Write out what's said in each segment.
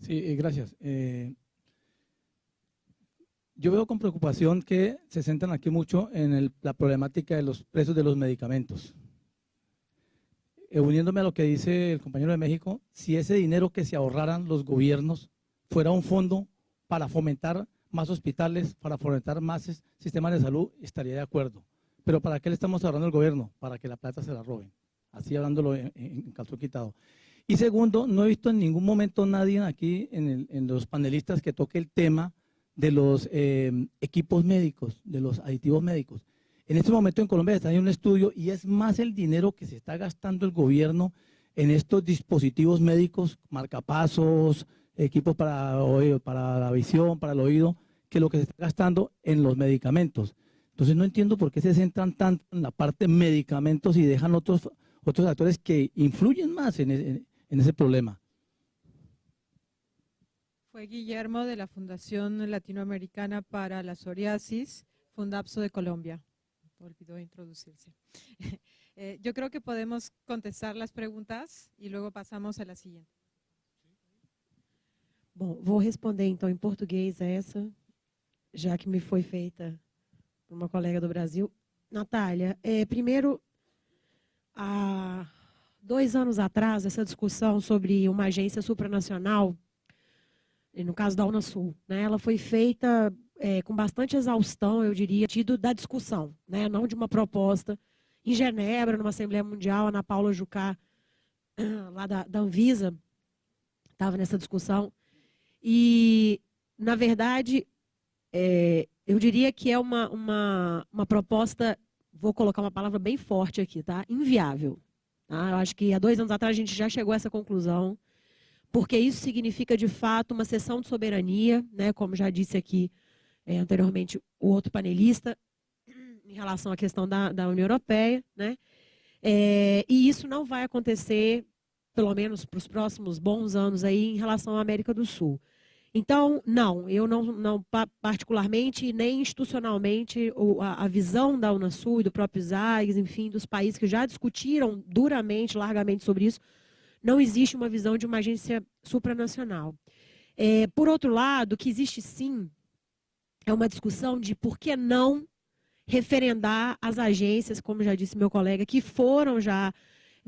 Sí, gracias. Yo veo con preocupación que se centran aquí mucho en la problemática de los precios de los medicamentos. Uniéndome a lo que dice el compañero de México, si ese dinero que se ahorraran los gobiernos fuera un fondo para fomentar más hospitales, para fomentar más sistemas de salud, estaría de acuerdo. Pero ¿para qué le estamos ahorrando al gobierno? Para que la plata se la roben. Así hablándolo en calzón quitado. Y segundo, no he visto en ningún momento nadie aquí en los panelistas que toque el tema de los equipos médicos, de los aditivos médicos. En este momento en Colombia está en un estudio y es más el dinero que se está gastando el gobierno en estos dispositivos médicos, marcapasos, equipos para la visión, para el oído, que lo que se está gastando en los medicamentos. Entonces no entiendo por qué se centran tanto en la parte de medicamentos y dejan otros actores que influyen más en ese problema. Fue Guillermo de la Fundación Latinoamericana para la Psoriasis, Fundapso de Colombia. Olvidó introducirse. Yo creo que podemos contestar las preguntas e logo passamos a la siguiente. Bom, vou responder então em português essa, já que me foi feita por uma colega do Brasil. Natália, primeiro, há 2 anos atrás, essa discussão sobre uma agência supranacional, no caso da Unasul, né, ela foi feita com bastante exaustão, eu diria, tido da discussão, né, não de uma proposta. Em Genebra, numa Assembleia Mundial, a Ana Paula Jucá, lá da Anvisa, estava nessa discussão. E, na verdade, eu diria que é uma proposta, vou colocar uma palavra bem forte aqui, tá? Inviável. Tá? Eu acho que há 2 anos atrás a gente já chegou a essa conclusão, porque isso significa, de fato, uma cessão de soberania, né? Como já disse aqui anteriormente o outro panelista, em relação à questão da União Europeia, né? E isso não vai acontecer, pelo menos para os próximos bons anos aí, em relação à América do Sul. Então, não, eu não particularmente, nem institucionalmente, a visão da Unasul e do próprio ZAIGS, enfim, dos países que já discutiram duramente, largamente sobre isso, não existe uma visão de uma agência supranacional. Por outro lado, o que existe sim é uma discussão de por que não referendar as agências, como já disse meu colega, que foram já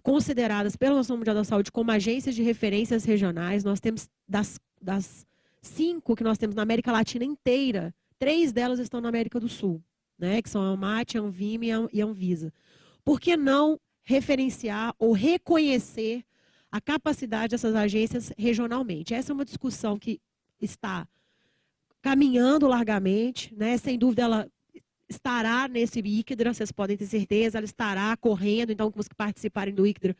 consideradas pela Organização Mundial da Saúde como agências de referências regionais. Nós temos, das 5 que nós temos na América Latina inteira, 3 delas estão na América do Sul, né, que são a ANMAT, a Anvime e a Anvisa. Por que não referenciar ou reconhecer a capacidade dessas agências regionalmente? Essa é uma discussão que está caminhando largamente, né? Sem dúvida ela estará nesse ICDRA, vocês podem ter certeza, ela estará correndo, então os que participarem do ICDRA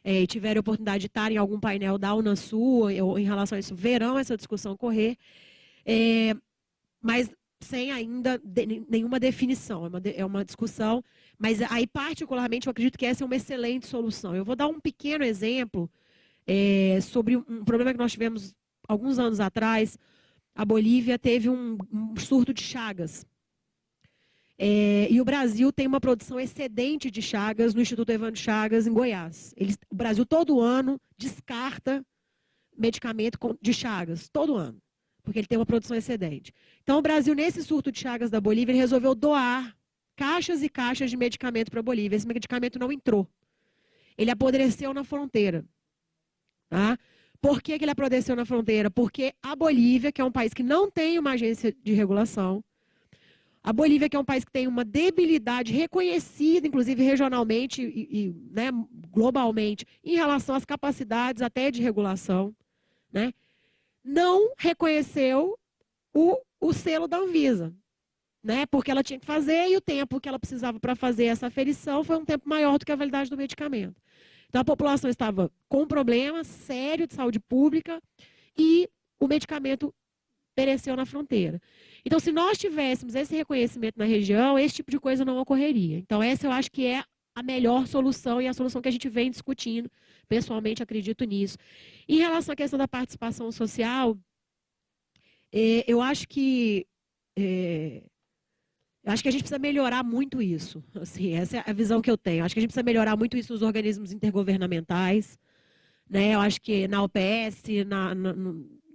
e tiverem a oportunidade de estar em algum painel da Unasul ou em relação a isso, verão essa discussão correr, mas sem ainda nenhuma definição, é uma discussão, mas aí particularmente eu acredito que essa é uma excelente solução. Eu vou dar um pequeno exemplo sobre um problema que nós tivemos alguns anos atrás. A Bolívia teve um surto de chagas. E o Brasil tem uma produção excedente de chagas no Instituto Evandro Chagas, em Goiás. O Brasil, todo ano, descarta medicamento de chagas, todo ano, porque ele tem uma produção excedente. Então, o Brasil, nesse surto de chagas da Bolívia, ele resolveu doar caixas e caixas de medicamento para a Bolívia. Esse medicamento não entrou. Ele apodreceu na fronteira. Tá? Por que ele apodreceu na fronteira? Porque a Bolívia, que é um país que não tem uma agência de regulação, a Bolívia, que é um país que tem uma debilidade reconhecida, inclusive regionalmente né, globalmente, em relação às capacidades até de regulação, né, não reconheceu o selo da Anvisa, né, porque ela tinha que fazer e o tempo que ela precisava para fazer essa aferição foi um tempo maior do que a validade do medicamento. Então, a população estava com um problema sério de saúde pública e o medicamento pereceu na fronteira. Então, se nós tivéssemos esse reconhecimento na região, esse tipo de coisa não ocorreria. Então, essa eu acho que é a melhor solução e a solução que a gente vem discutindo. Pessoalmente, acredito nisso. Em relação à questão da participação social, eu acho que a gente precisa melhorar muito isso. Assim, essa é a visão que eu tenho. Acho que a gente precisa melhorar muito isso nos organismos intergovernamentais, né? Eu acho que na OPS,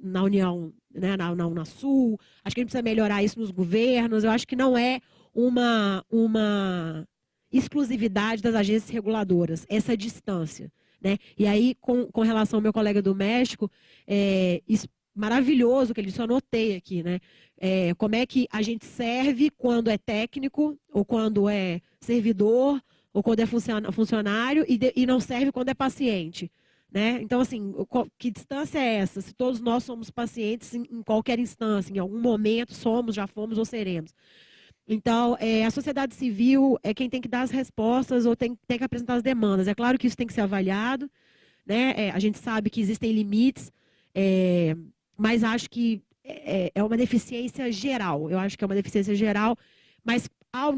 na União, né, na Unasul, acho que a gente precisa melhorar isso nos governos, eu acho que não é uma exclusividade das agências reguladoras, essa distância. Né? E aí, com relação ao meu colega do México, isso, maravilhoso que ele disse, eu anotei aqui, né? Como é que a gente serve quando é técnico, ou quando é servidor, ou quando é funcionário, e não serve quando é paciente. Né? Então, assim, que distância é essa? Se todos nós somos pacientes em qualquer instância, em algum momento somos, já fomos ou seremos. Então, a sociedade civil é quem tem que dar as respostas ou tem que apresentar as demandas. É claro que isso tem que ser avaliado, né? A gente sabe que existem limites, mas acho que é uma deficiência geral. Eu acho que é uma deficiência geral, mas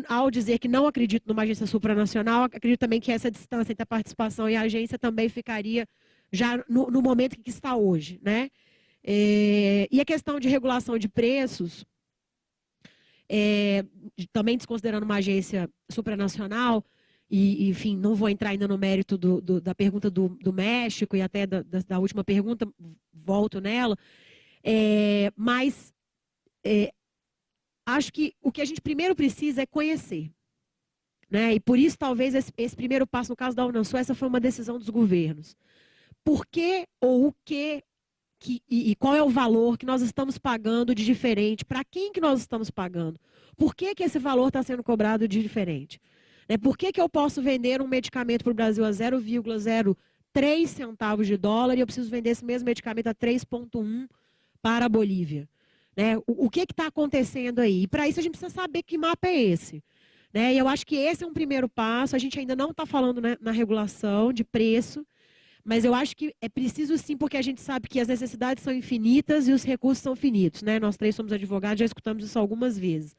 ao dizer que não acredito numa agência supranacional, acredito também que essa distância entre a participação e a agência também ficaria já no momento que está hoje. Né? E a questão de regulação de preços, também desconsiderando uma agência supranacional, e, enfim, não vou entrar ainda no mérito da pergunta do México e até da última pergunta, volto nela, mas acho que o que a gente primeiro precisa é conhecer. Né? E por isso, talvez, esse primeiro passo, no caso da Unasul, essa foi uma decisão dos governos. Por que ou o que e qual é o valor que nós estamos pagando de diferente? Para quem que nós estamos pagando? Por que esse valor está sendo cobrado de diferente? Por que eu posso vender um medicamento para o Brasil a 0,03 centavos de dólar e eu preciso vender esse mesmo medicamento a 3,1 para a Bolívia? O que está acontecendo aí? E para isso a gente precisa saber que mapa é esse. E eu acho que esse é um primeiro passo. A gente ainda não está falando, né, na regulação de preço, mas eu acho que é preciso sim, porque a gente sabe que as necessidades são infinitas e os recursos são finitos. Né? Nós três somos advogados, já escutamos isso algumas vezes.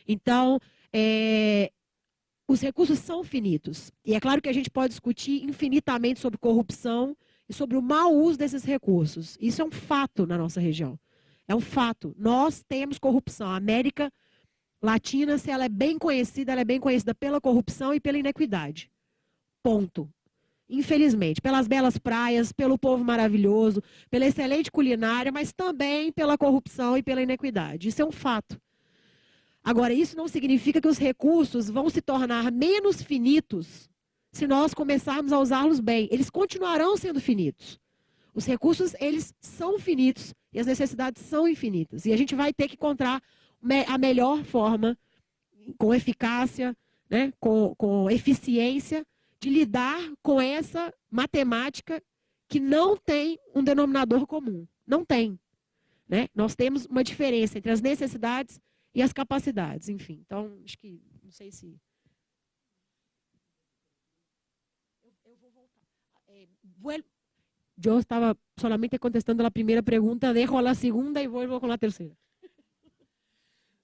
Então, os recursos são finitos. E é claro que a gente pode discutir infinitamente sobre corrupção e sobre o mau uso desses recursos. Isso é um fato na nossa região. É um fato. Nós temos corrupção. A América Latina, se ela é bem conhecida pela corrupção e pela inequidade. Ponto. Infelizmente, pelas belas praias, pelo povo maravilhoso, pela excelente culinária, mas também pela corrupção e pela inequidade. Isso é um fato. Agora, isso não significa que os recursos vão se tornar menos finitos se nós começarmos a usá-los bem. Eles continuarão sendo finitos. Os recursos, eles são finitos e as necessidades são infinitas. E a gente vai ter que encontrar a melhor forma, com eficácia, né, com eficiência, de lidar com essa matemática que não tem um denominador comum. Não tem. Né? Nós temos uma diferença entre as necessidades e as capacidades. Enfim, então, acho que, não sei se... Eu vou voltar. Eu estava solamente contestando a primeira pergunta, dejo a segunda e vuelvo com a terceira.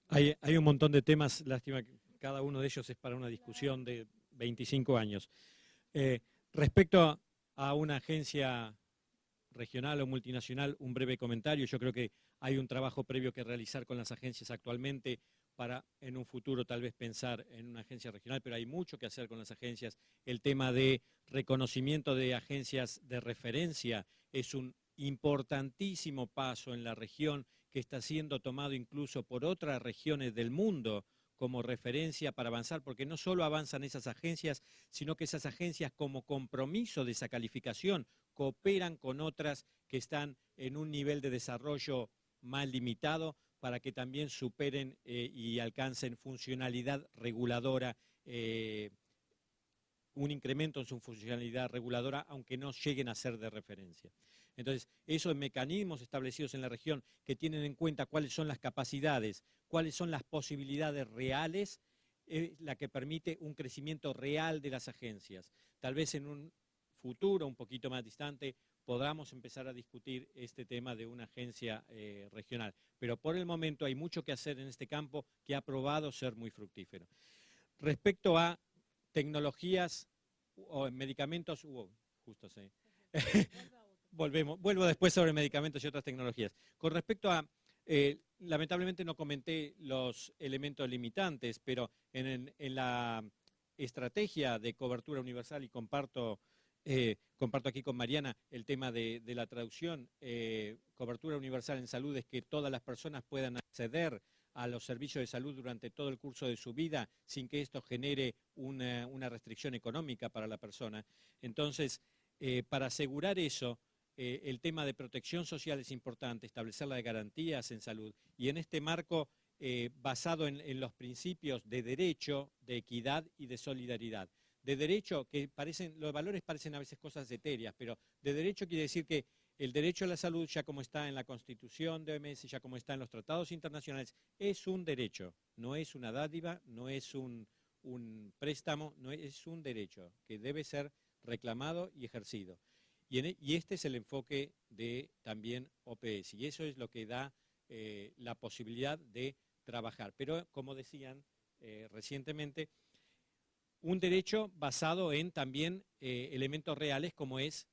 Hay un montón de temas, lástima que cada uno de ellos es para una discusión de 25 años. Respecto a una agencia regional o multinacional, un breve comentario. Yo creo que hay un trabajo previo que realizar con las agencias actualmente para en un futuro tal vez pensar en una agencia regional, pero hay mucho que hacer con las agencias. El tema de reconocimiento de agencias de referencia es un importantísimo paso en la región que está siendo tomado incluso por otras regiones del mundo como referencia para avanzar, porque no solo avanzan esas agencias, sino que esas agencias como compromiso de esa calificación cooperan con otras que están en un nivel de desarrollo más limitado para que también superen y alcancen funcionalidad reguladora, un incremento en su funcionalidad reguladora, aunque no lleguen a ser de referencia. Entonces, esos mecanismos establecidos en la región que tienen en cuenta cuáles son las capacidades, cuáles son las posibilidades reales, es la que permite un crecimiento real de las agencias. Tal vez en un futuro un poquito más distante podamos empezar a discutir este tema de una agencia regional. Pero por el momento hay mucho que hacer en este campo que ha probado ser muy fructífero. Respecto a tecnologías o medicamentos, justo sé. Vuelvo después sobre medicamentos y otras tecnologías. Con respecto a, lamentablemente no comenté los elementos limitantes, pero en la estrategia de cobertura universal, y comparto comparto aquí con Mariana el tema de la traducción. Cobertura universal en salud es que todas las personas puedan acceder a los servicios de salud durante todo el curso de su vida sin que esto genere una restricción económica para la persona. Entonces, para asegurar eso, el tema de protección social es importante, establecer las garantías en salud. Y en este marco, basado en los principios de derecho, de equidad y de solidaridad. De derecho, que los valores parecen a veces cosas etéreas, pero de derecho quiere decir que el derecho a la salud, ya como está en la Constitución de OMS, ya como está en los tratados internacionales, es un derecho, no es una dádiva, no es un préstamo, no es un derecho que debe ser reclamado y ejercido. Y este es el enfoque de también OPS, y eso es lo que da la posibilidad de trabajar. Pero, como decían recientemente, un derecho basado en también elementos reales como es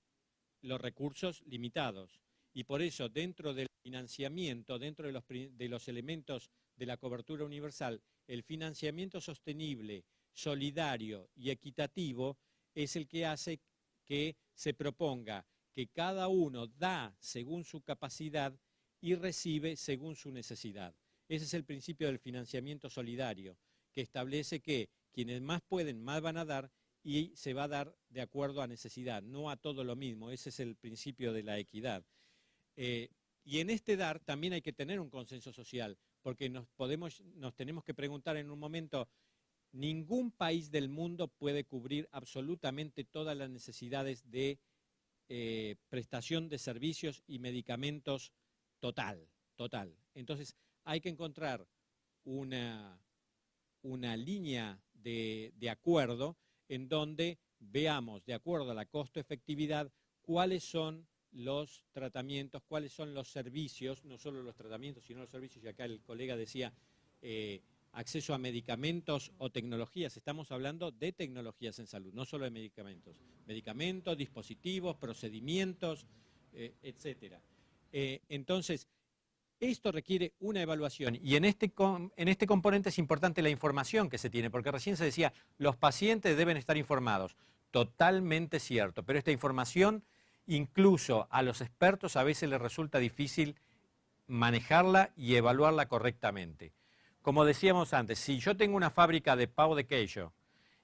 los recursos limitados. Y por eso, dentro del financiamiento, dentro de los elementos de la cobertura universal, el financiamiento sostenible, solidario y equitativo es el que hace que se proponga que cada uno da según su capacidad y recibe según su necesidad. Ese es el principio del financiamiento solidario, que establece que quienes más pueden, más van a dar, y se va a dar de acuerdo a necesidad, no a todo lo mismo. Ese es el principio de la equidad. Y en este dar también hay que tener un consenso social, porque nos tenemos que preguntar en un momento, ningún país del mundo puede cubrir absolutamente todas las necesidades de prestación de servicios y medicamentos total. Entonces hay que encontrar una línea de acuerdo en donde veamos, de acuerdo a la costo-efectividad, cuáles son los tratamientos, cuáles son los servicios, no solo los tratamientos, sino los servicios, y acá el colega decía acceso a medicamentos o tecnologías. Estamos hablando de tecnologías en salud, no solo de medicamentos. Medicamentos, dispositivos, procedimientos, etcétera. Entonces, esto requiere una evaluación y en este componente es importante la información que se tiene, porque recién se decía, los pacientes deben estar informados. Totalmente cierto, pero esta información, incluso a los expertos, a veces les resulta difícil manejarla y evaluarla correctamente. Como decíamos antes, si yo tengo una fábrica de pavo de queijo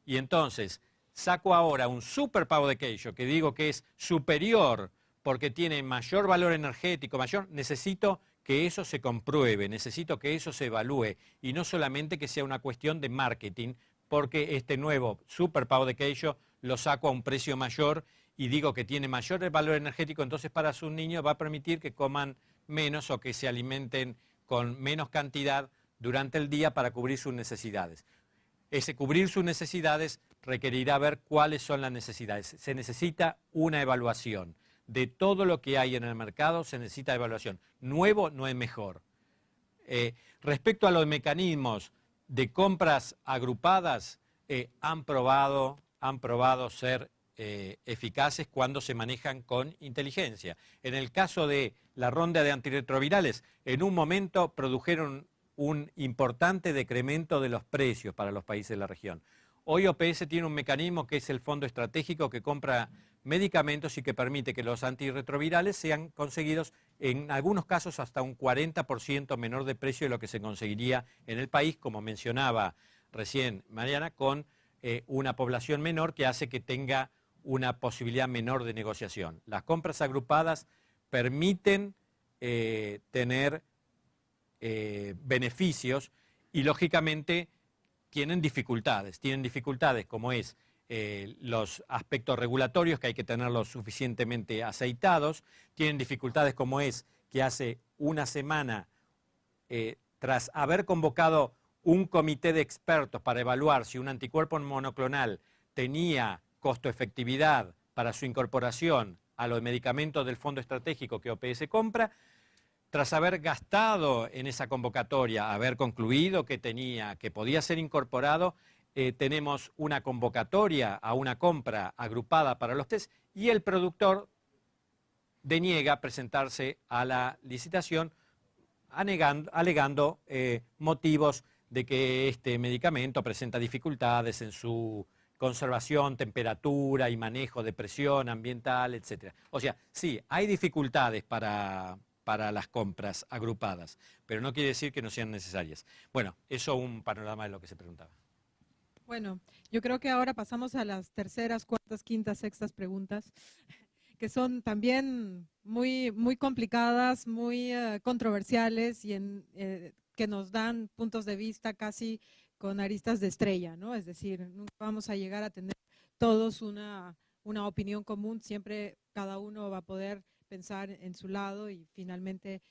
y entonces saco ahora un super pavo de queijo que digo que es superior porque tiene mayor valor energético, necesito que eso se compruebe, necesito que eso se evalúe y no solamente que sea una cuestión de marketing, porque este nuevo super pavo de queijo lo saco a un precio mayor y digo que tiene mayor valor energético, entonces para sus niños va a permitir que coman menos o que se alimenten con menos cantidad durante el día para cubrir sus necesidades. Ese cubrir sus necesidades requerirá ver cuáles son las necesidades. Se necesita una evaluación. De todo lo que hay en el mercado se necesita evaluación. Nuevo no es mejor. Respecto a los mecanismos de compras agrupadas, han probado ser eficaces cuando se manejan con inteligencia. En el caso de la ronda de antirretrovirales, en un momento produjeron un importante decremento de los precios para los países de la región. Hoy OPS tiene un mecanismo que es el Fondo Estratégico que compra medicamentos y que permite que los antirretrovirales sean conseguidos en algunos casos hasta un 40% menor de precio de lo que se conseguiría en el país, como mencionaba recién Mariana, con una población menor que hace que tenga una posibilidad menor de negociación. Las compras agrupadas permiten tener beneficios y lógicamente tienen dificultades como es los aspectos regulatorios, que hay que tenerlos suficientemente aceitados, tienen dificultades como es que hace una semana, tras haber convocado un comité de expertos para evaluar si un anticuerpo monoclonal tenía costo-efectividad para su incorporación a los medicamentos del Fondo Estratégico que OPS compra, tras haber gastado en esa convocatoria, haber concluido que podía ser incorporado, tenemos una convocatoria a una compra agrupada para los test y el productor deniega presentarse a la licitación alegando motivos de que este medicamento presenta dificultades en su conservación, temperatura y manejo de presión ambiental, etc. O sea, sí, hay dificultades para las compras agrupadas, pero no quiere decir que no sean necesarias. Bueno, eso un panorama de lo que se preguntaba. Bueno, yo creo que ahora pasamos a las terceras, cuartas, quintas, sextas preguntas, que son también muy, muy complicadas, muy controversiales y que nos dan puntos de vista casi con aristas de estrella, ¿no? Es decir, nunca vamos a llegar a tener todos una opinión común, siempre cada uno va a poder pensar en su lado y finalmente,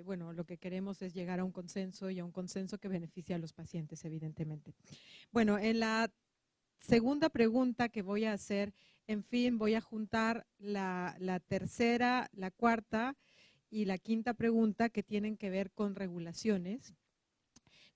bueno, lo que queremos es llegar a un consenso y a un consenso que beneficie a los pacientes, evidentemente. Bueno, en la segunda pregunta que voy a hacer, en fin, voy a juntar la tercera, la cuarta y la quinta pregunta que tienen que ver con regulaciones,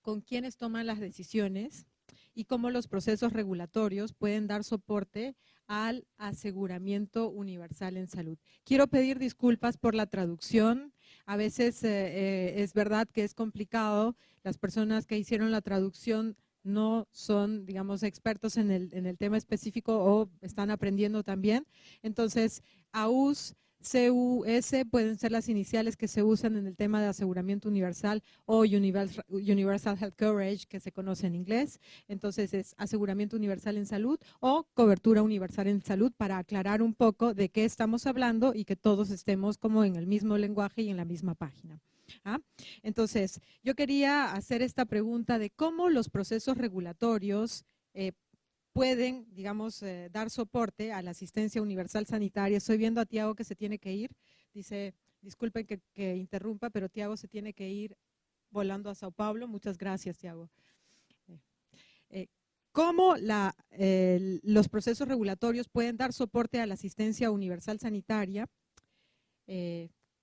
con quiénes toman las decisiones y cómo los procesos regulatorios pueden dar soporte al aseguramiento universal en salud. Quiero pedir disculpas por la traducción. A veces es verdad que es complicado. Las personas que hicieron la traducción no son, digamos, expertos en el tema específico o están aprendiendo también. Entonces, AUS, CUS pueden ser las iniciales que se usan en el tema de aseguramiento universal o Universal Health Coverage, que se conoce en inglés. Entonces es aseguramiento universal en salud o cobertura universal en salud, para aclarar un poco de qué estamos hablando y que todos estemos como en el mismo lenguaje y en la misma página. ¿Ah? Entonces, yo quería hacer esta pregunta de cómo los procesos regulatorios pueden, digamos, dar soporte a la asistencia universal sanitaria. Estoy viendo a Tiago que se tiene que ir. Dice, disculpen que interrumpa, pero Tiago se tiene que ir volando a Sao Paulo. Muchas gracias, Tiago. ¿Cómo los procesos regulatorios pueden dar soporte a la asistencia universal sanitaria?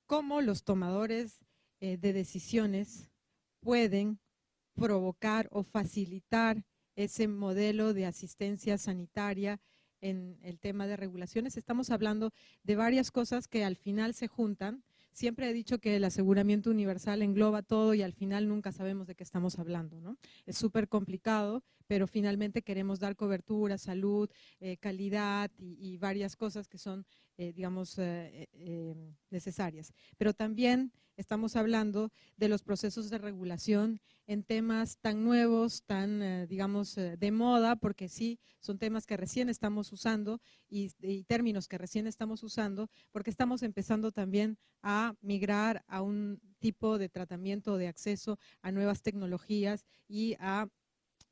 ¿Cómo los tomadores de decisiones pueden provocar o facilitar ese modelo de asistencia sanitaria en el tema de regulaciones? Estamos hablando de varias cosas que al final se juntan. Siempre he dicho que el aseguramiento universal engloba todo y al final nunca sabemos de qué estamos hablando, ¿no? Es súper complicado, pero finalmente queremos dar cobertura, salud, calidad y varias cosas que son, digamos, necesarias. Pero también estamos hablando de los procesos de regulación en temas tan nuevos, tan, digamos, de moda, porque sí, son temas que recién estamos usando y términos que recién estamos usando, porque estamos empezando también a migrar a un tipo de tratamiento, de acceso a nuevas tecnologías y a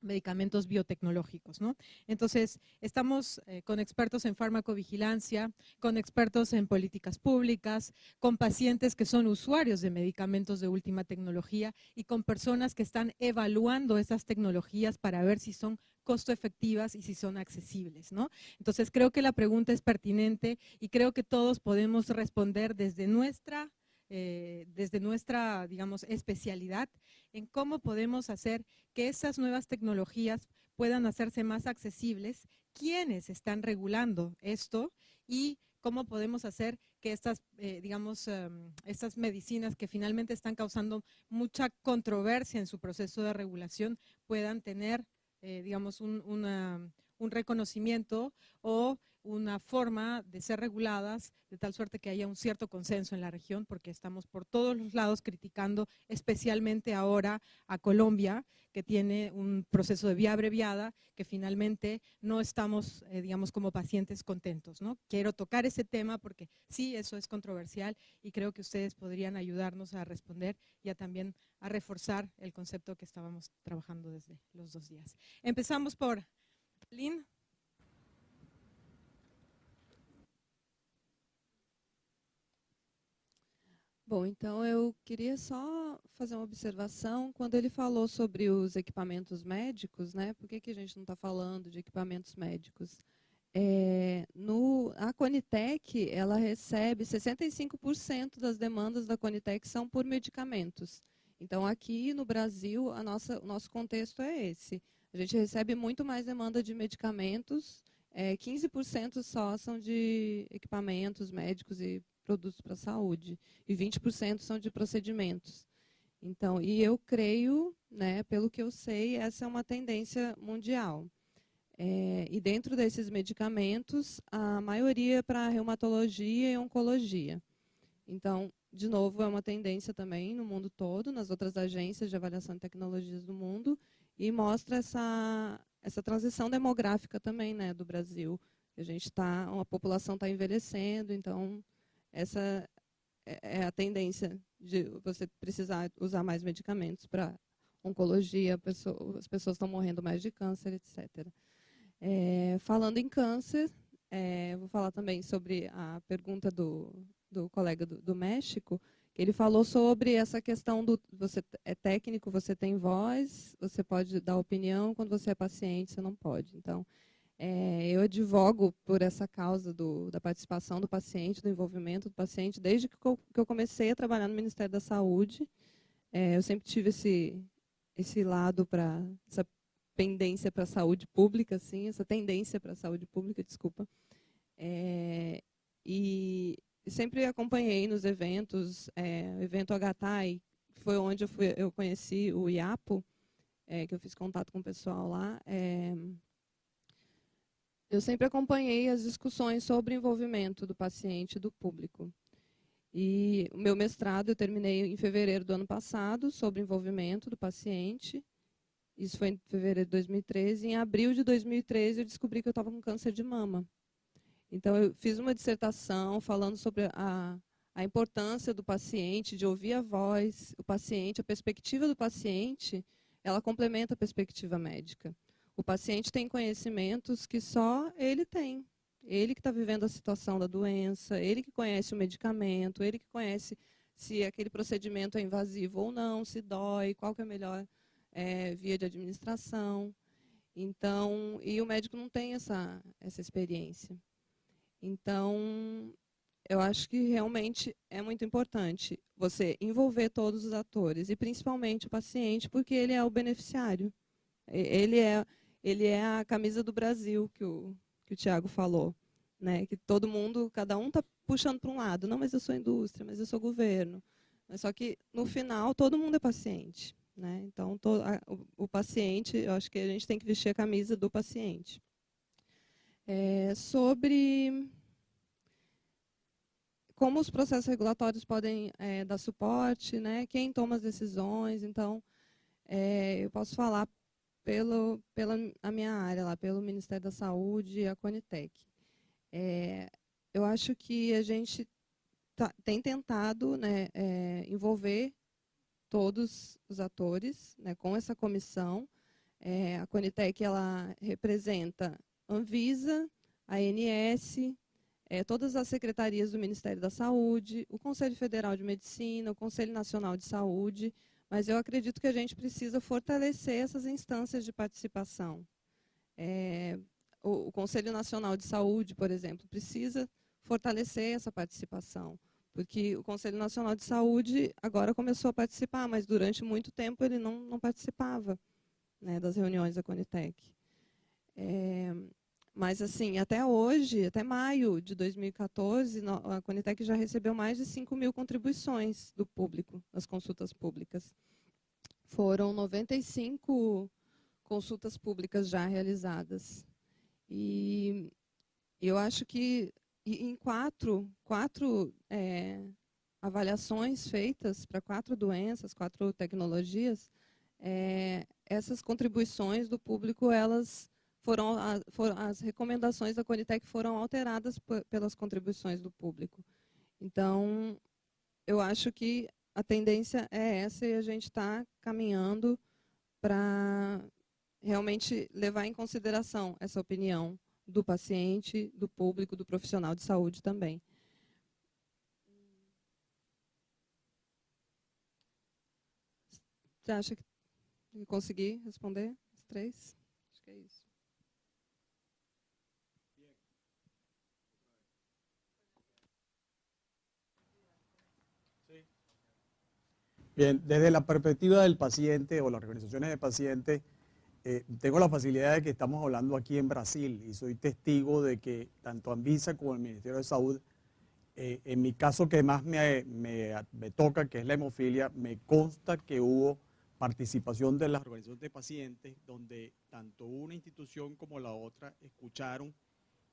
medicamentos biotecnológicos, ¿no? Entonces, estamos con expertos en farmacovigilancia, con expertos en políticas públicas, con pacientes que son usuarios de medicamentos de última tecnología y con personas que están evaluando esas tecnologías para ver si son costo efectivas y si son accesibles, ¿no? Entonces, creo que la pregunta es pertinente y creo que todos podemos responder desde nuestra, digamos, especialidad en cómo podemos hacer que esas nuevas tecnologías puedan hacerse más accesibles, quiénes están regulando esto y cómo podemos hacer que estas, digamos, estas medicinas que finalmente están causando mucha controversia en su proceso de regulación puedan tener, digamos, un reconocimiento o una forma de ser reguladas de tal suerte que haya un cierto consenso en la región, porque estamos por todos los lados criticando, especialmente ahora a Colombia, que tiene un proceso de vía abreviada, que finalmente no estamos, digamos, como pacientes contentos, ¿no? Quiero tocar ese tema porque sí, eso es controversial y creo que ustedes podrían ayudarnos a responder y a también a reforzar el concepto que estábamos trabajando desde los 2 días. Empezamos por Lynn. Bom, então eu queria só fazer uma observação. Quando ele falou sobre os equipamentos médicos, né? Por que a gente não está falando de equipamentos médicos? A Conitec, ela recebe 65% das demandas da Conitec são por medicamentos. Então, aqui no Brasil, o nosso contexto é esse. A gente recebe muito mais demanda de medicamentos, 15% só são de equipamentos médicos e produtos para a saúde, e 20% são de procedimentos. Então, e eu creio, né, pelo que eu sei, essa é uma tendência mundial. E dentro desses medicamentos, a maioria é para reumatologia e oncologia. Então, de novo, é uma tendência também no mundo todo, nas outras agências de avaliação de tecnologias do mundo, e mostra essa transição demográfica também, né, do Brasil. A população está envelhecendo, então essa é a tendência de você precisar usar mais medicamentos para oncologia, as pessoas estão morrendo mais de câncer, etc. Falando em câncer, vou falar também sobre a pergunta do colega do México, que ele falou sobre essa questão você é técnico, você tem voz, você pode dar opinião, quando você é paciente, você não pode. Então, eu advogo por essa causa da participação do paciente, do envolvimento do paciente, desde que eu comecei a trabalhar no Ministério da Saúde. Eu sempre tive esse lado essa pendência para a saúde pública, assim, essa tendência para a saúde pública, desculpa. E sempre acompanhei nos eventos, o evento HTAI, foi onde eu conheci o IAPO, que eu fiz contato com o pessoal lá. Eu sempre acompanhei as discussões sobre o envolvimento do paciente e do público. E o meu mestrado eu terminei em fevereiro do ano passado, sobre envolvimento do paciente. Isso foi em fevereiro de 2013. Em abril de 2013, eu descobri que eu estava com câncer de mama. Então, eu fiz uma dissertação falando sobre a importância do paciente, de ouvir a voz, o paciente, a perspectiva do paciente, ela complementa a perspectiva médica. O paciente tem conhecimentos que só ele tem. Ele que está vivendo a situação da doença, ele que conhece o medicamento, ele que conhece se aquele procedimento é invasivo ou não, se dói, qual que é a melhor via de administração. Então, e o médico não tem essa experiência. Então, eu acho que realmente é muito importante você envolver todos os atores, e principalmente o paciente, porque ele é o beneficiário. Ele é a camisa do Brasil, que o Tiago falou, né? Que todo mundo, cada um está puxando para um lado. Não, mas eu sou indústria, mas eu sou governo. Mas só que, no final, todo mundo é paciente, né? Então, o paciente, eu acho que a gente tem que vestir a camisa do paciente. Sobre como os processos regulatórios podem dar suporte, né? Quem toma as decisões. Então, eu posso falar pela a minha área, lá, pelo Ministério da Saúde e a Conitec. Eu acho que a gente tem tentado, né, envolver todos os atores, né, com essa comissão. A Conitec ela representa Anvisa, a ANS, todas as secretarias do Ministério da Saúde, o Conselho Federal de Medicina, o Conselho Nacional de Saúde, mas eu acredito que a gente precisa fortalecer essas instâncias de participação. O Conselho Nacional de Saúde, por exemplo, precisa fortalecer essa participação, porque o Conselho Nacional de Saúde agora começou a participar, mas durante muito tempo ele não participava, né, das reuniões da Conitec. Mas, assim, até hoje, até maio de 2014, a Conitec já recebeu mais de 5.000 contribuições do público, nas consultas públicas. Foram 95 consultas públicas já realizadas. E eu acho que em quatro avaliações feitas para 4 doenças, 4 tecnologias, essas contribuições do público, elas as recomendações da Conitec foram alteradas pelas contribuições do público. Então, eu acho que a tendência é essa, e a gente está caminhando para realmente levar em consideração essa opinião do paciente, do público, do profissional de saúde também. Você acha que consegui responder as 3? Acho que é isso. Bien, desde la perspectiva del paciente o las organizaciones de pacientes, tengo la facilidad de que estamos hablando aquí en Brasil y soy testigo de que tanto Anvisa como el Ministerio de Salud, en mi caso que más me toca, que es la hemofilia, me consta que hubo participación de las organizaciones de pacientes, donde tanto una institución como la otra escucharon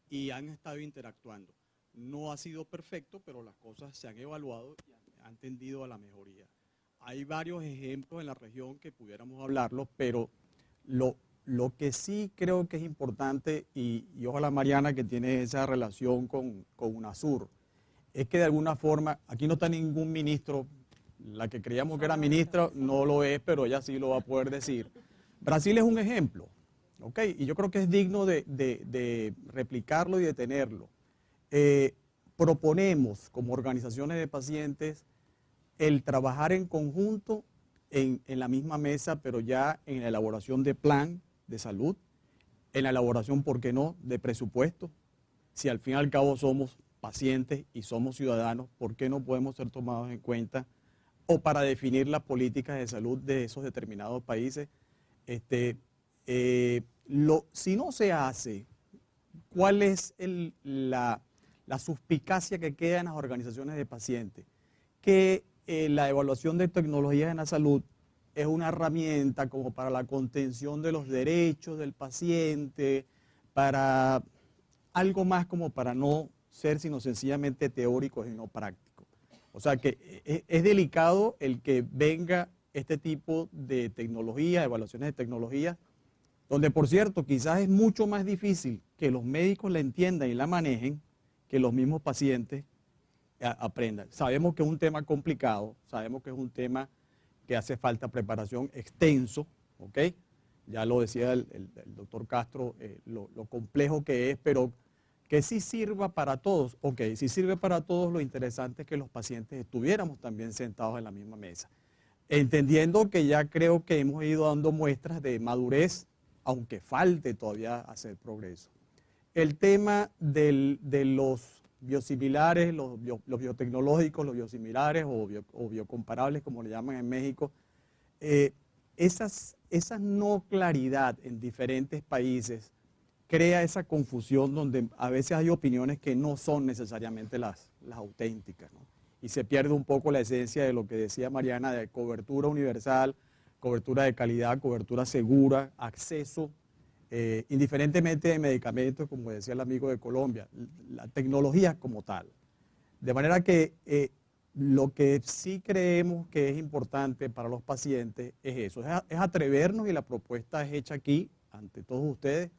y han estado interactuando. No ha sido perfecto, pero las cosas se han evaluado y han tendido a la mejoría. Hay varios ejemplos en la región que pudiéramos hablarlos, pero lo que sí creo que es importante, y ojalá Mariana, que tiene esa relación con UNASUR, es que de alguna forma, aquí no está ningún ministro, la que creíamos que era ministra no lo es, pero ella sí lo va a poder decir. Brasil es un ejemplo, ¿ok? Y yo creo que es digno de replicarlo y de tenerlo. Proponemos como organizaciones de pacientes el trabajar en conjunto en la misma mesa, pero ya en la elaboración de plan de salud, en la elaboración, ¿por qué no?, de presupuesto. Si al fin y al cabo somos pacientes y somos ciudadanos, ¿por qué no podemos ser tomados en cuenta? O para definir las políticas de salud de esos determinados países. Si no se hace, ¿cuál es la suspicacia que queda en las organizaciones de pacientes? Que la evaluación de tecnologías en la salud es una herramienta como para la contención de los derechos del paciente, para algo más como para no ser sino sencillamente teórico y no práctico. O sea que es delicado el que venga este tipo de tecnología, evaluaciones de tecnología, donde por cierto quizás es mucho más difícil que los médicos la entiendan y la manejen que los mismos pacientes aprendan. Sabemos que es un tema complicado, sabemos que es un tema que hace falta preparación extenso, ¿ok? Ya lo decía el doctor Castro, lo complejo que es, pero que sí sirva para todos. Ok, si sirve para todos, lo interesante es que los pacientes estuviéramos también sentados en la misma mesa. Entendiendo que ya creo que hemos ido dando muestras de madurez, aunque falte todavía hacer progreso. El tema de los biosimilares, los biotecnológicos, los biosimilares o biocomparables, como le llaman en México, esa no claridad en diferentes países crea esa confusión donde a veces hay opiniones que no son necesariamente las auténticas, ¿no? Y se pierde un poco la esencia de lo que decía Mariana, de cobertura universal, cobertura de calidad, cobertura segura, acceso, indiferentemente de medicamentos, como decía el amigo de Colombia, la tecnología como tal. De manera que lo que sí creemos que es importante para los pacientes es eso, es atrevernos, y la propuesta es hecha aquí ante todos ustedes.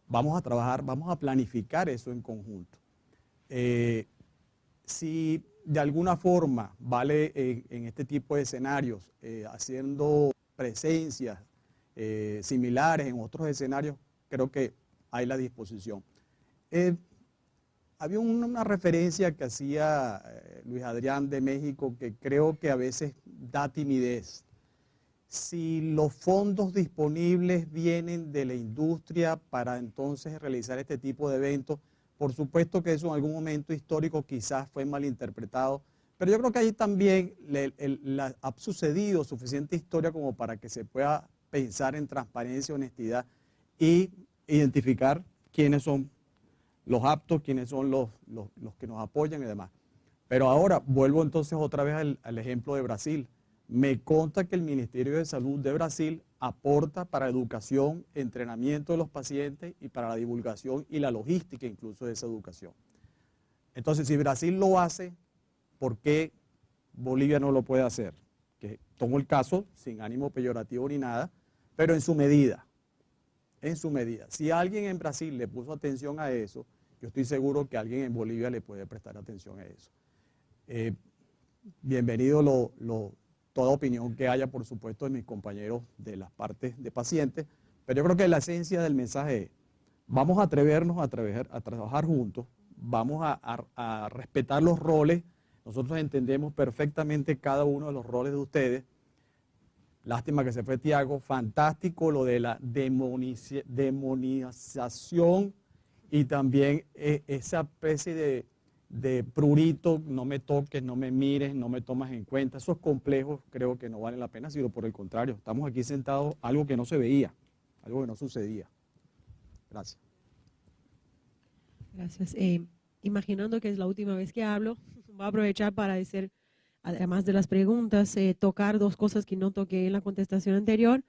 Vamos a trabajar, vamos a planificar eso en conjunto. Si de alguna forma vale en este tipo de escenarios, haciendo presencias similares en otros escenarios, creo que hay la disposición. Había una referencia que hacía Luis Adrián de México que creo que a veces da timidez. Si los fondos disponibles vienen de la industria para entonces realizar este tipo de eventos, por supuesto que eso en algún momento histórico quizás fue malinterpretado, pero yo creo que ahí también ha sucedido suficiente historia como para que se pueda pensar en transparencia, honestidad y identificar quiénes son los aptos, quiénes son los que nos apoyan y demás. Pero ahora vuelvo entonces otra vez al ejemplo de Brasil. Me consta que el Ministerio de Salud de Brasil aporta para educación, entrenamiento de los pacientes y para la divulgación y la logística incluso de esa educación. Entonces, si Brasil lo hace, ¿por qué Bolivia no lo puede hacer? Que tomo el caso sin ánimo peyorativo ni nada, pero en su medida. En su medida. Si alguien en Brasil le puso atención a eso, yo estoy seguro que alguien en Bolivia le puede prestar atención a eso. Bienvenido toda opinión que haya, por supuesto, de mis compañeros de las partes de pacientes, pero yo creo que la esencia del mensaje es, vamos a atrevernos a trabajar juntos, vamos a respetar los roles. Nosotros entendemos perfectamente cada uno de los roles de ustedes. Lástima que se fue Tiago, fantástico lo de la demonización y también esa especie de prurito, no me toques, no me mires, no me tomas en cuenta. Esos complejos creo que no valen la pena, sino por el contrario, estamos aquí sentados, algo que no se veía, algo que no sucedía. Gracias. Gracias. Imaginando que es la última vez que hablo, voy a aprovechar para decir además de las preguntas, tocar dos cosas que no toqué en la contestación anterior.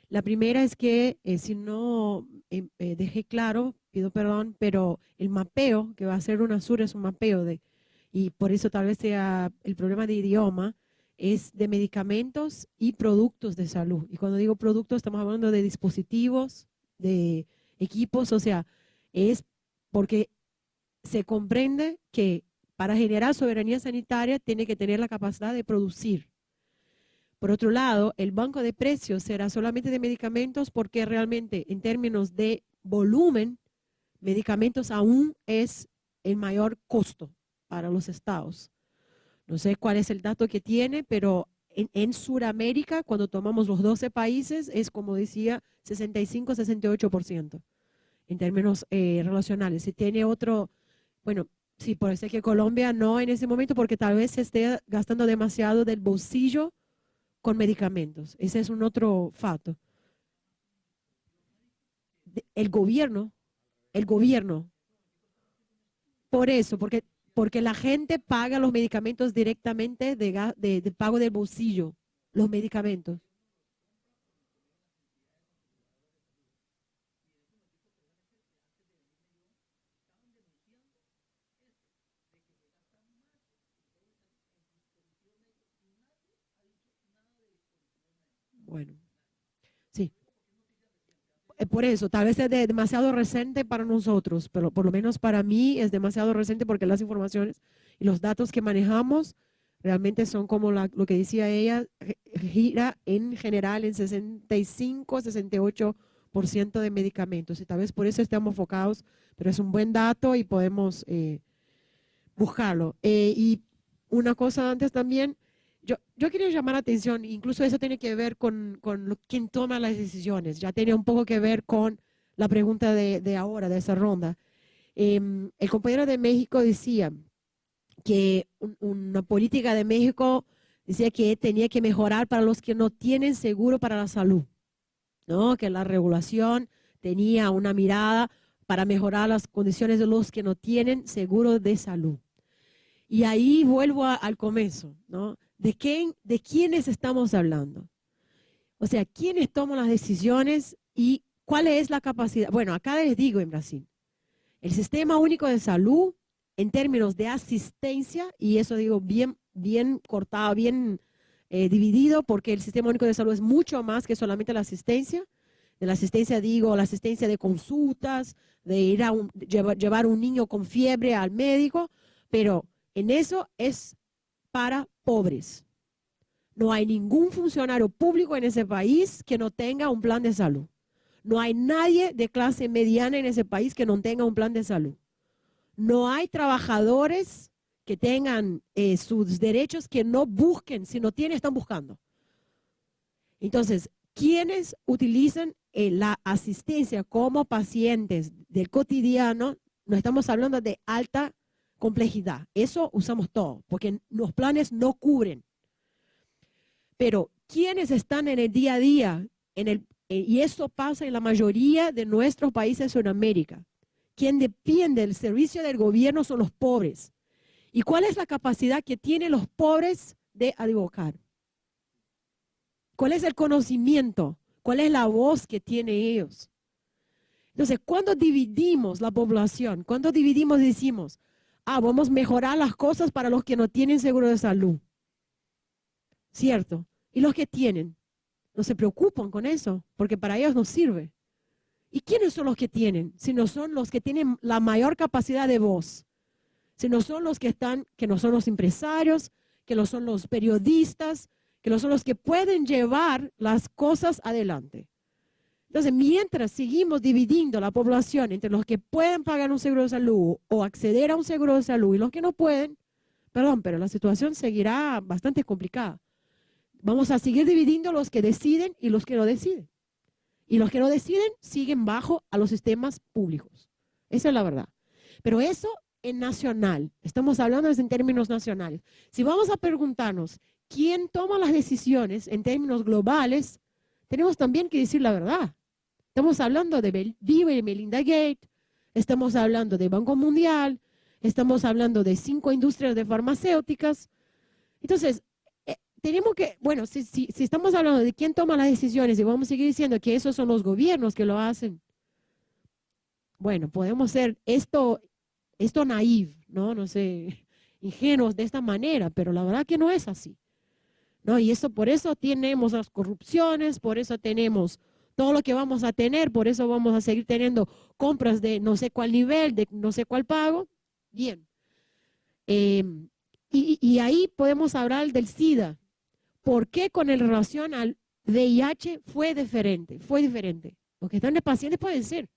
La primera es que, si no dejé claro, pido perdón, pero el mapeo que va a hacer UNASUR es un mapeo y por eso tal vez sea el problema de idioma, es de medicamentos y productos de salud. Y cuando digo productos, estamos hablando de dispositivos, de equipos, o sea, es porque se comprende que para generar soberanía sanitaria tiene que tener la capacidad de producir. Por otro lado, el banco de precios será solamente de medicamentos porque realmente en términos de volumen, medicamentos aún es el mayor costo para los estados. No sé cuál es el dato que tiene, pero en Sudamérica, cuando tomamos los 12 países, es como decía, 65-68% en términos relacionales. Si tiene otro, bueno, sí, puede ser que Colombia no en ese momento porque tal vez se esté gastando demasiado del bolsillo con medicamentos. Ese es un otro fato. El gobierno, por eso, porque la gente paga los medicamentos directamente de pago del bolsillo, los medicamentos. Bueno, sí. Por eso, tal vez es demasiado reciente para nosotros, pero por lo menos para mí es demasiado reciente porque las informaciones y los datos que manejamos realmente son como lo que decía ella, gira en general en 65-68% de medicamentos. Y tal vez por eso estamos enfocados, pero es un buen dato y podemos buscarlo. Y una cosa antes también, yo quería llamar la atención, incluso eso tiene que ver con quien toma las decisiones, ya tiene un poco que ver con la pregunta de ahora, de esa ronda. El compañero de México decía que una política de México decía que tenía que mejorar para los que no tienen seguro para la salud, ¿no? Que la regulación tenía una mirada para mejorar las condiciones de los que no tienen seguro de salud. Y ahí vuelvo al comienzo, ¿no? ¿De quiénes estamos hablando? O sea, ¿quiénes toman las decisiones y cuál es la capacidad? Bueno, acá les digo en Brasil, el Sistema Único de Salud, en términos de asistencia, y eso digo bien cortado, bien dividido, porque el Sistema Único de Salud es mucho más que solamente la asistencia. De la asistencia digo la asistencia de consultas, de ir llevar un niño con fiebre al médico, pero en eso es para pobres. No hay ningún funcionario público en ese país que no tenga un plan de salud. No hay nadie de clase mediana en ese país que no tenga un plan de salud. No hay trabajadores que tengan sus derechos que no busquen, si no tienen, están buscando. Entonces, quienes utilizan la asistencia como pacientes del cotidiano, no estamos hablando de alta complejidad. Eso usamos todo, porque los planes no cubren. Pero quienes están en el día a día, y eso pasa en la mayoría de nuestros países de Sudamérica, quien depende del servicio del gobierno son los pobres. ¿Y cuál es la capacidad que tienen los pobres de advocar? ¿Cuál es el conocimiento? ¿Cuál es la voz que tienen ellos? Entonces, cuando dividimos la población, cuando dividimos decimos, vamos a mejorar las cosas para los que no tienen seguro de salud. ¿Cierto? Y los que tienen, no se preocupan con eso, porque para ellos no sirve. ¿Y quiénes son los que tienen? Si no son los que tienen la mayor capacidad de voz, si no son los que no son los empresarios, que no son los periodistas, que no son los que pueden llevar las cosas adelante. Entonces, mientras seguimos dividiendo la población entre los que pueden pagar un seguro de salud o acceder a un seguro de salud y los que no pueden, perdón, pero la situación seguirá bastante complicada. Vamos a seguir dividiendo los que deciden y los que no deciden. Y los que no deciden siguen bajo a los sistemas públicos. Esa es la verdad. Pero eso en nacional, estamos hablando en términos nacionales. Si vamos a preguntarnos quién toma las decisiones en términos globales, tenemos también que decir la verdad. Estamos hablando de Bill y Melinda Gates, estamos hablando de Banco Mundial, estamos hablando de 5 industrias de farmacéuticas. Entonces, tenemos que, bueno, si estamos hablando de quién toma las decisiones y vamos a seguir diciendo que esos son los gobiernos que lo hacen, bueno, podemos ser esto naive, ¿no? No sé, ingenuos de esta manera, pero la verdad que no es así, ¿no? Y por eso tenemos las corrupciones, por eso tenemos todo lo que vamos a tener, por eso vamos a seguir teniendo compras de no sé cuál nivel, de no sé cuál pago. Bien. Y ahí podemos hablar del SIDA. ¿Por qué con relación al VIH fue diferente? Fue diferente. Los que están de pacientes pueden ser.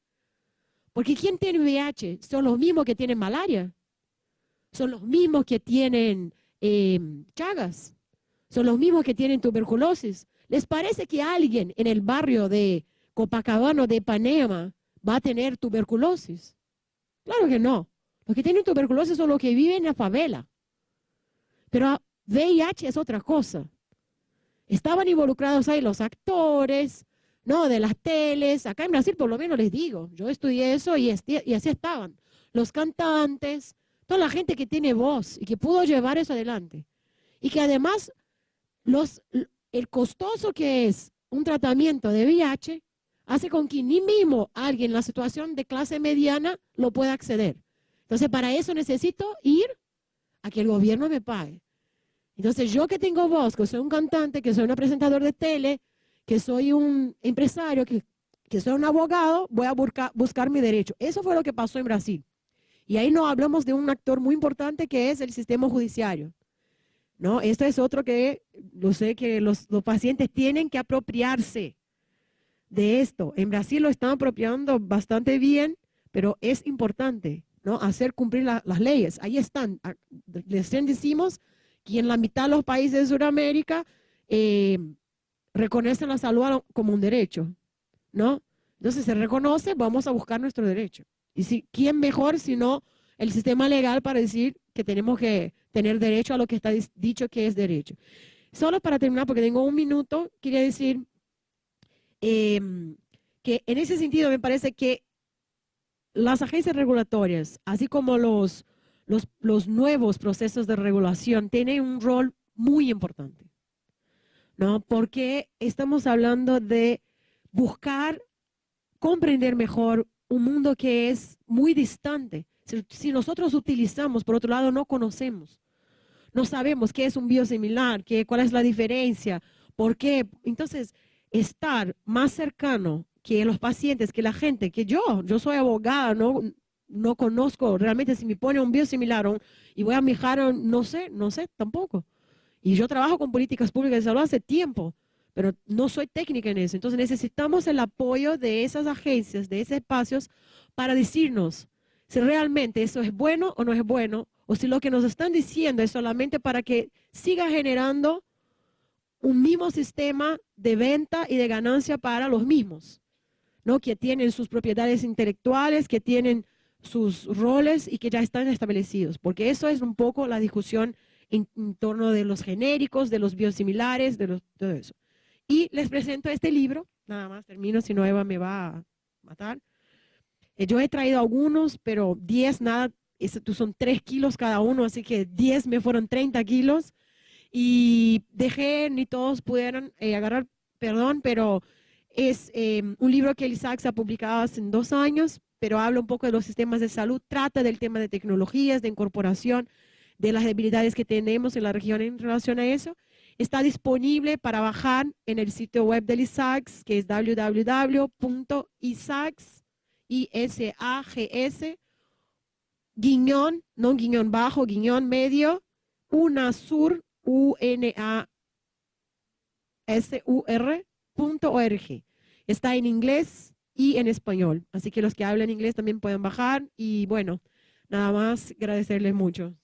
Porque ¿quién tiene VIH? Son los mismos que tienen malaria. Son los mismos que tienen Chagas. Son los mismos que tienen tuberculosis. ¿Les parece que alguien en el barrio de Copacabana de Ipanema va a tener tuberculosis? Claro que no. Los que tienen tuberculosis son los que viven en la favela. Pero VIH es otra cosa. Estaban involucrados ahí los actores, ¿no? De las teles. Acá en Brasil, por lo menos les digo, yo estudié eso y así estaban. Los cantantes, toda la gente que tiene voz y que pudo llevar eso adelante. Y que además, el costoso que es un tratamiento de VIH hace con que ni mismo alguien en la situación de clase mediana lo pueda acceder. Entonces, para eso necesito ir a que el gobierno me pague. Entonces, yo que tengo voz, que soy un cantante, que soy un presentador de tele, que soy un empresario, que soy un abogado, voy a buscar mi derecho. Eso fue lo que pasó en Brasil. Y ahí no hablamos de un actor muy importante que es el sistema judiciario, ¿no? Esto es otro que yo sé que los pacientes tienen que apropiarse de esto. En Brasil lo están apropiando bastante bien, pero es importante, ¿no? Hacer cumplir las leyes. Ahí están. Recién decimos que en la mitad de los países de Sudamérica reconocen la salud como un derecho, ¿no? Entonces se reconoce, vamos a buscar nuestro derecho. Y ¿quién mejor sino el sistema legal para decir que tenemos que tener derecho a lo que está dicho que es derecho? Solo para terminar, porque tengo un minuto, quería decir que en ese sentido me parece que las agencias regulatorias, así como los nuevos procesos de regulación, tienen un rol muy importante, ¿no? Porque estamos hablando de buscar comprender mejor un mundo que es muy distante. Si nosotros utilizamos, por otro lado, no conocemos, no sabemos qué es un biosimilar, cuál es la diferencia, por qué. Entonces, estar más cercano que los pacientes, que la gente, que yo soy abogada, no conozco realmente si me pone un biosimilar y voy a mirar, no sé tampoco. Y yo trabajo con políticas públicas de salud hace tiempo, pero no soy técnica en eso. Entonces necesitamos el apoyo de esas agencias, de esos espacios, para decirnos si realmente eso es bueno o no es bueno, o si lo que nos están diciendo es solamente para que siga generando un mismo sistema de venta y de ganancia para los mismos, ¿no? Que tienen sus propiedades intelectuales, que tienen sus roles y que ya están establecidos, porque eso es un poco la discusión en torno de los genéricos, de los biosimilares, todo eso. Y les presento este libro, nada más termino, si no Eva me va a matar. Yo he traído algunos, pero 10 nada, son 3 kilos cada uno, así que 10 me fueron 30 kilos. Y dejé, ni todos pudieron agarrar, perdón, pero es un libro que el ISACS ha publicado hace 2 años, pero habla un poco de los sistemas de salud, trata del tema de tecnologías, de incorporación, de las debilidades que tenemos en la región en relación a eso. Está disponible para bajar en el sitio web del ISACS, que es www.isags, no guiñón bajo, guiñón medio, UNASUR, UNASUR.org. Está en inglés y en español, así que los que hablan inglés también pueden bajar y bueno, nada más agradecerles mucho.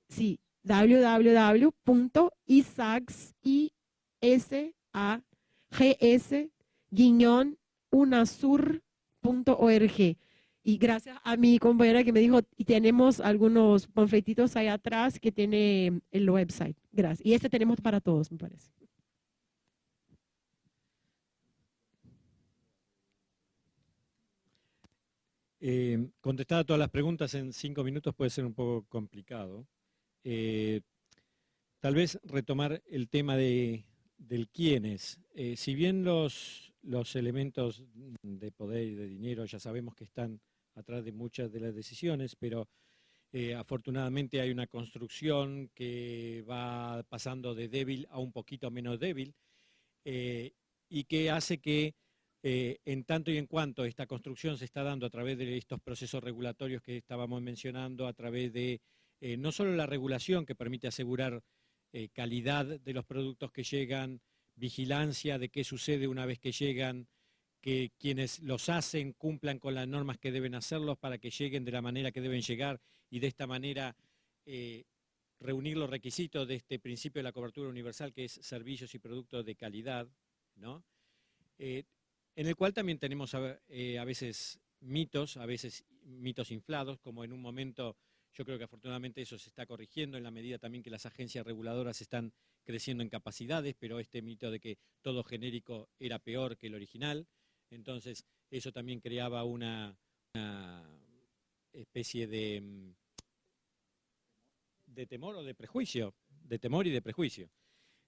Sí, www.isags-unasur.org. Y gracias a mi compañera que me dijo, y tenemos algunos panfletitos ahí atrás que tiene el website. Gracias. Y este tenemos para todos, me parece. Contestar a todas las preguntas en 5 minutos puede ser un poco complicado. Tal vez retomar el tema del quiénes. Si bien los elementos de poder y de dinero ya sabemos que están atrás de muchas de las decisiones, pero afortunadamente hay una construcción que va pasando de débil a un poquito menos débil y que hace que en tanto y en cuanto esta construcción se está dando a través de estos procesos regulatorios que estábamos mencionando, a través de no solo la regulación que permite asegurar calidad de los productos que llegan, vigilancia de qué sucede una vez que llegan, que quienes los hacen cumplan con las normas que deben hacerlos para que lleguen de la manera que deben llegar y de esta manera reunir los requisitos de este principio de la cobertura universal que es servicios y productos de calidad, ¿no? En el cual también tenemos a veces mitos inflados, como en un momento. Yo creo que afortunadamente eso se está corrigiendo en la medida también que las agencias reguladoras están creciendo en capacidades, pero este mito de que todo genérico era peor que el original, entonces eso también creaba una especie de temor o de prejuicio, de temor y de prejuicio.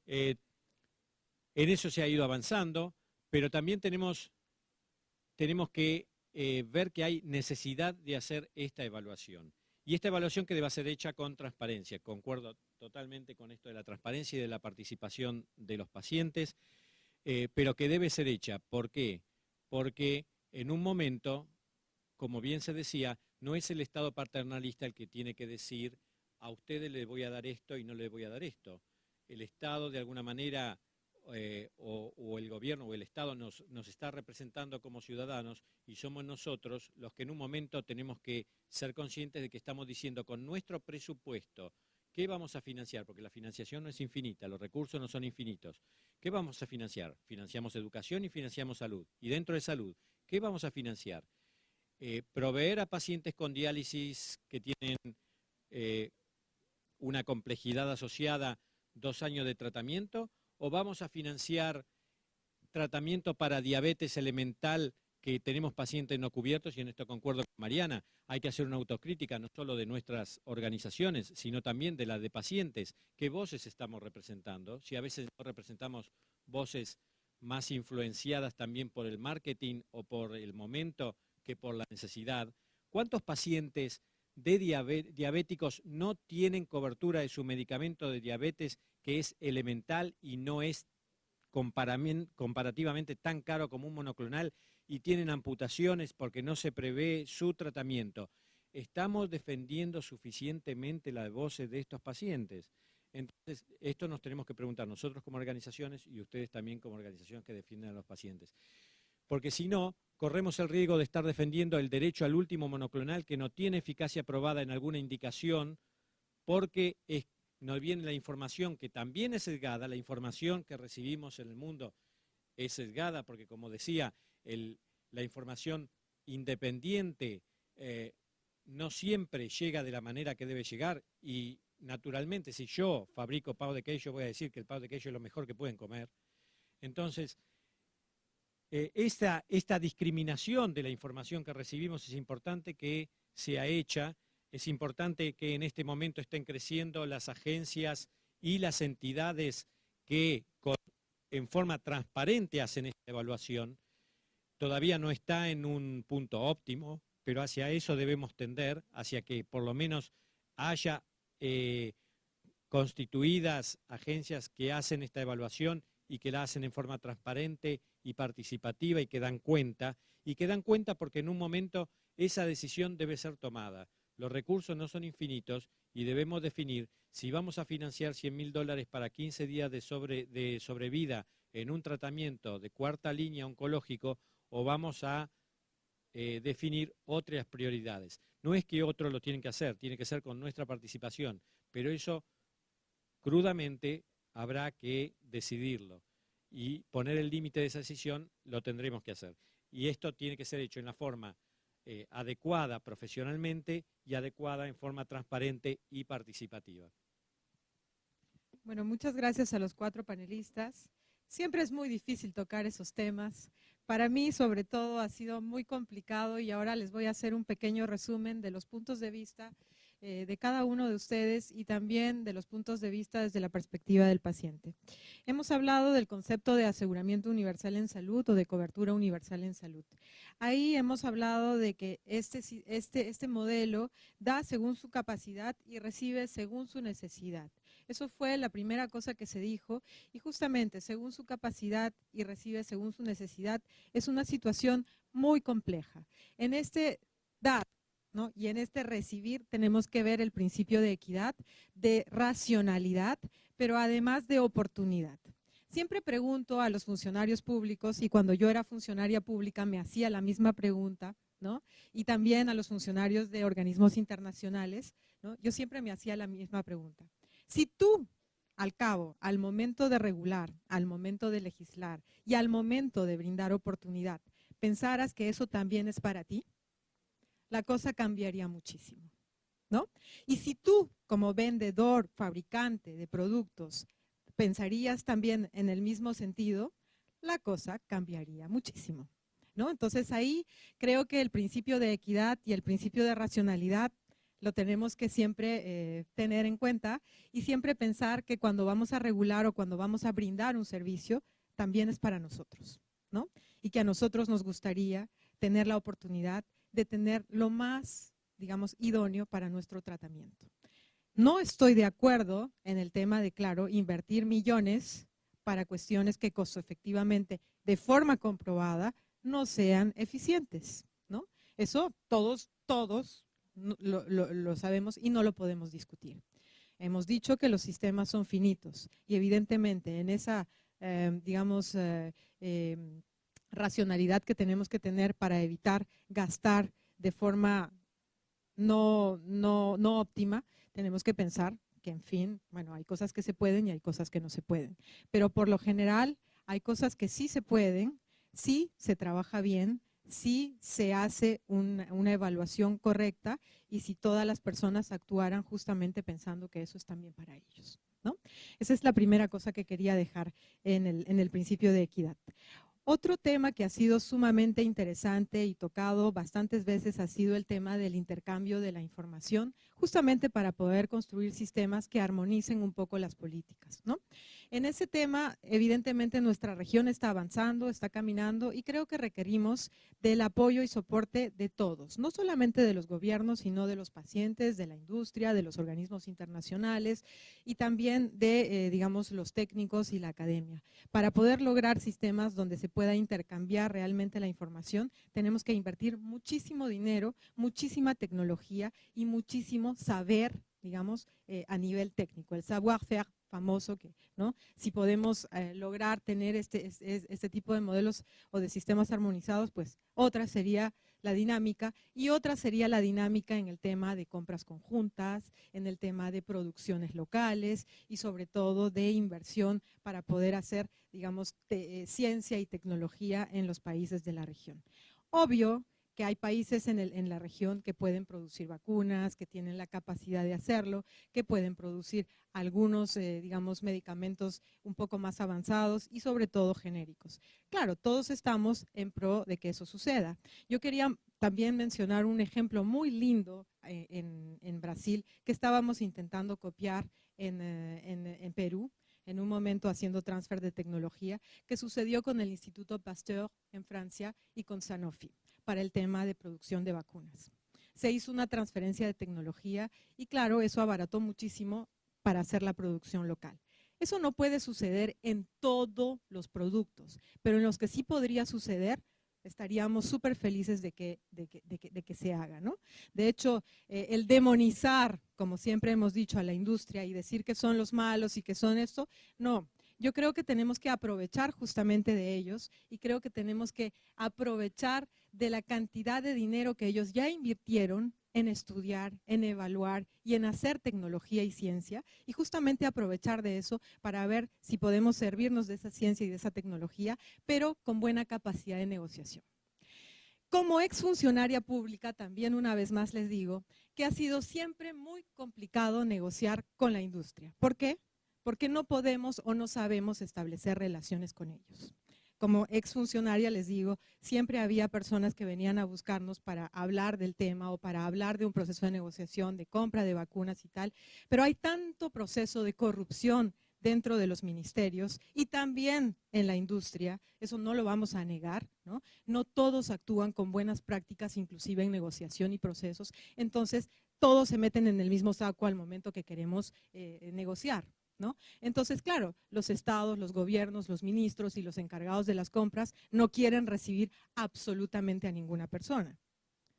En eso se ha ido avanzando, pero también tenemos que ver que hay necesidad de hacer esta evaluación. Y esta evaluación que debe ser hecha con transparencia. Concuerdo totalmente con esto de la transparencia y de la participación de los pacientes, pero que debe ser hecha. ¿Por qué? Porque en un momento, como bien se decía, no es el Estado paternalista el que tiene que decir a ustedes les voy a dar esto y no les voy a dar esto. El Estado, de alguna manera, o el gobierno o el Estado nos está representando como ciudadanos y somos nosotros los que en un momento tenemos que ser conscientes de que estamos diciendo con nuestro presupuesto, ¿qué vamos a financiar? Porque la financiación no es infinita, los recursos no son infinitos. ¿Qué vamos a financiar? Financiamos educación y financiamos salud. Y dentro de salud, ¿qué vamos a financiar? Proveer a pacientes con diálisis que tienen una complejidad asociada 2 años de tratamiento, o vamos a financiar tratamiento para diabetes elemental que tenemos pacientes no cubiertos, y en esto concuerdo con Mariana, hay que hacer una autocrítica no solo de nuestras organizaciones, sino también de las de pacientes. ¿Qué voces estamos representando? Si a veces no representamos voces más influenciadas también por el marketing o por el momento que por la necesidad. ¿Cuántos pacientes diabéticos no tienen cobertura de su medicamento de diabetes que es elemental y no es comparativamente tan caro como un monoclonal y tienen amputaciones porque no se prevé su tratamiento? ¿Estamos defendiendo suficientemente las voces de estos pacientes? Entonces, esto nos tenemos que preguntar nosotros como organizaciones y ustedes también como organizaciones que defienden a los pacientes. Porque si no, corremos el riesgo de estar defendiendo el derecho al último monoclonal que no tiene eficacia probada en alguna indicación porque nos viene la información que también es sesgada, la información que recibimos en el mundo es sesgada porque, como decía, la información independiente no siempre llega de la manera que debe llegar y naturalmente si yo fabrico pão de queijo voy a decir que el pão de queijo es lo mejor que pueden comer. Entonces, esta discriminación de la información que recibimos es importante que sea hecha, es importante que en este momento estén creciendo las agencias y las entidades que en forma transparente hacen esta evaluación. Todavía no está en un punto óptimo, pero hacia eso debemos tender, hacia que por lo menos haya constituidas agencias que hacen esta evaluación y que la hacen en forma transparente y participativa y que dan cuenta porque en un momento esa decisión debe ser tomada. Los recursos no son infinitos y debemos definir si vamos a financiar $100.000 para 15 días de sobrevida en un tratamiento de cuarta línea oncológico o vamos a definir otras prioridades. No es que otros lo tienen que hacer, tiene que ser con nuestra participación, pero eso crudamente habrá que decidirlo y poner el límite de esa decisión lo tendremos que hacer. Y esto tiene que ser hecho en la forma adecuada profesionalmente y adecuada en forma transparente y participativa. Bueno, muchas gracias a los 4 panelistas. Siempre es muy difícil tocar esos temas. Para mí, sobre todo, ha sido muy complicado y ahora les voy a hacer un pequeño resumen de los puntos de vista de cada uno de ustedes y también de los puntos de vista desde la perspectiva del paciente. Hemos hablado del concepto de aseguramiento universal en salud o de cobertura universal en salud. Ahí hemos hablado de que este modelo da según su capacidad y recibe según su necesidad. Eso fue la primera cosa que se dijo y justamente según su capacidad y recibe según su necesidad es una situación muy compleja. En este dar, ¿no?, y en este recibir tenemos que ver el principio de equidad, de racionalidad, pero además de oportunidad. Siempre pregunto a los funcionarios públicos y cuando yo era funcionaria pública me hacía la misma pregunta, ¿no?, y también a los funcionarios de organismos internacionales, ¿no?, yo siempre me hacía la misma pregunta. Si tú, al cabo, al momento de regular, al momento de legislar y al momento de brindar oportunidad, pensaras que eso también es para ti, la cosa cambiaría muchísimo, ¿no? Y si tú, como vendedor, fabricante de productos, pensarías también en el mismo sentido, la cosa cambiaría muchísimo, ¿no? Entonces ahí creo que el principio de equidad y el principio de racionalidad lo tenemos que siempre tener en cuenta y siempre pensar que cuando vamos a regular o cuando vamos a brindar un servicio, también es para nosotros, ¿no? Y que a nosotros nos gustaría tener la oportunidad de tener lo más, digamos, idóneo para nuestro tratamiento. No estoy de acuerdo en el tema de, claro, invertir millones para cuestiones que costo efectivamente, de forma comprobada, no sean eficientes, ¿no? Eso todos lo sabemos y no lo podemos discutir. Hemos dicho que los sistemas son finitos y evidentemente en esa, racionalidad que tenemos que tener para evitar gastar de forma no óptima, tenemos que pensar que, en fin, bueno, hay cosas que se pueden y hay cosas que no se pueden. Pero por lo general hay cosas que sí se pueden, sí se trabaja bien, sí se hace una evaluación correcta y si todas las personas actuaran justamente pensando que eso es también para ellos, ¿no? Esa es la primera cosa que quería dejar en el principio de equidad. Otro tema que ha sido sumamente interesante y tocado bastantes veces ha sido el tema del intercambio de la información, justamente para poder construir sistemas que armonicen un poco las políticas, ¿no? En ese tema, evidentemente, nuestra región está avanzando, está caminando y creo que requerimos del apoyo y soporte de todos, no solamente de los gobiernos, sino de los pacientes, de la industria, de los organismos internacionales y también de, digamos, los técnicos y la academia. Para poder lograr sistemas donde se pueda intercambiar realmente la información, tenemos que invertir muchísimo dinero, muchísima tecnología y muchísimo saber, digamos, a nivel técnico, el savoir-faire famoso, que, ¿no? Si podemos lograr tener este tipo de modelos o de sistemas armonizados, pues otra sería la dinámica y otra sería la dinámica en el tema de compras conjuntas, en el tema de producciones locales y sobre todo de inversión para poder hacer, digamos, ciencia y tecnología en los países de la región. Obvio que hay países en la región que pueden producir vacunas, que tienen la capacidad de hacerlo, que pueden producir algunos, digamos, medicamentos un poco más avanzados y sobre todo genéricos. Claro, todos estamos en pro de que eso suceda. Yo quería también mencionar un ejemplo muy lindo en Brasil que estábamos intentando copiar en Perú, en un momento haciendo transfer de tecnología, que sucedió con el Instituto Pasteur en Francia y con Sanofi para el tema de producción de vacunas. Se hizo una transferencia de tecnología y claro, eso abarató muchísimo para hacer la producción local. Eso no puede suceder en todos los productos, pero en los que sí podría suceder, estaríamos súper felices de que se haga, ¿no? De hecho, el demonizar, como siempre hemos dicho, a la industria y decir que son los malos y que son esto, no. Yo creo que tenemos que aprovechar justamente de ellos y creo que tenemos que aprovechar de la cantidad de dinero que ellos ya invirtieron en estudiar, en evaluar y en hacer tecnología y ciencia y justamente aprovechar de eso para ver si podemos servirnos de esa ciencia y de esa tecnología, pero con buena capacidad de negociación. Como exfuncionaria pública, también una vez más les digo que ha sido siempre muy complicado negociar con la industria. ¿Por qué? Porque no podemos o no sabemos establecer relaciones con ellos. como exfuncionaria les digo, siempre había personas que venían a buscarnos para hablar del tema o para hablar de un proceso de negociación, de compra de vacunas y tal, pero hay tanto proceso de corrupción dentro de los ministerios y también en la industria, eso no lo vamos a negar, ¿no? No todos actúan con buenas prácticas, inclusive en negociación y procesos, entonces todos se meten en el mismo saco al momento que queremos negociar, ¿no? Entonces, claro, los estados, los gobiernos, los ministros y los encargados de las compras no quieren recibir absolutamente a ninguna persona,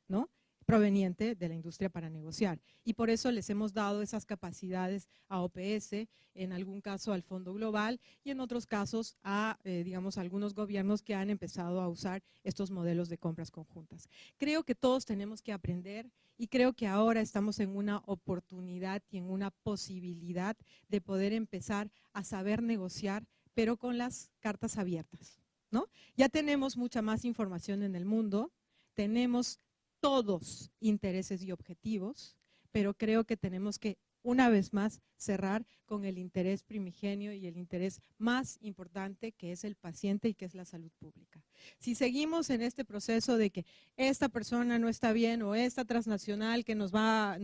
¿no?, proveniente de la industria para negociar. Y por eso les hemos dado esas capacidades a OPS, en algún caso al Fondo Global y en otros casos a, digamos, algunos gobiernos que han empezado a usar estos modelos de compras conjuntas. Creo que todos tenemos que aprender y creo que ahora estamos en una oportunidad y en una posibilidad de poder empezar a saber negociar, pero con las cartas abiertas, ¿no? Ya tenemos mucha más información en el mundo, tenemos todos intereses y objetivos, pero creo que tenemos que, una vez más, cerrar con el interés primigenio y el interés más importante, que es el paciente y que es la salud pública. Si seguimos en este proceso de que esta persona no está bien o esta transnacional que nos va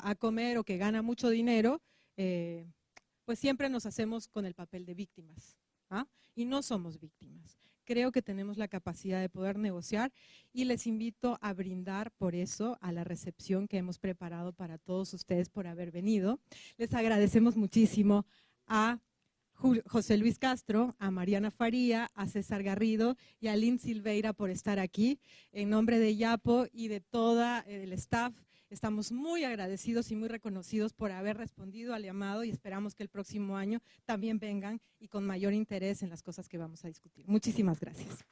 a comer o que gana mucho dinero, pues siempre nos hacemos con el papel de víctimas, ¿ah? Y no somos víctimas. Creo que tenemos la capacidad de poder negociar y les invito a brindar por eso a la recepción que hemos preparado para todos ustedes por haber venido. Les agradecemos muchísimo a José Luis Castro, a Mariana Faría, a César Garrido y a Lynn Silveira por estar aquí. En nombre de Yapo y de todo el staff, estamos muy agradecidos y muy reconocidos por haber respondido al llamado y esperamos que el próximo año también vengan y con mayor interés en las cosas que vamos a discutir. Muchísimas gracias.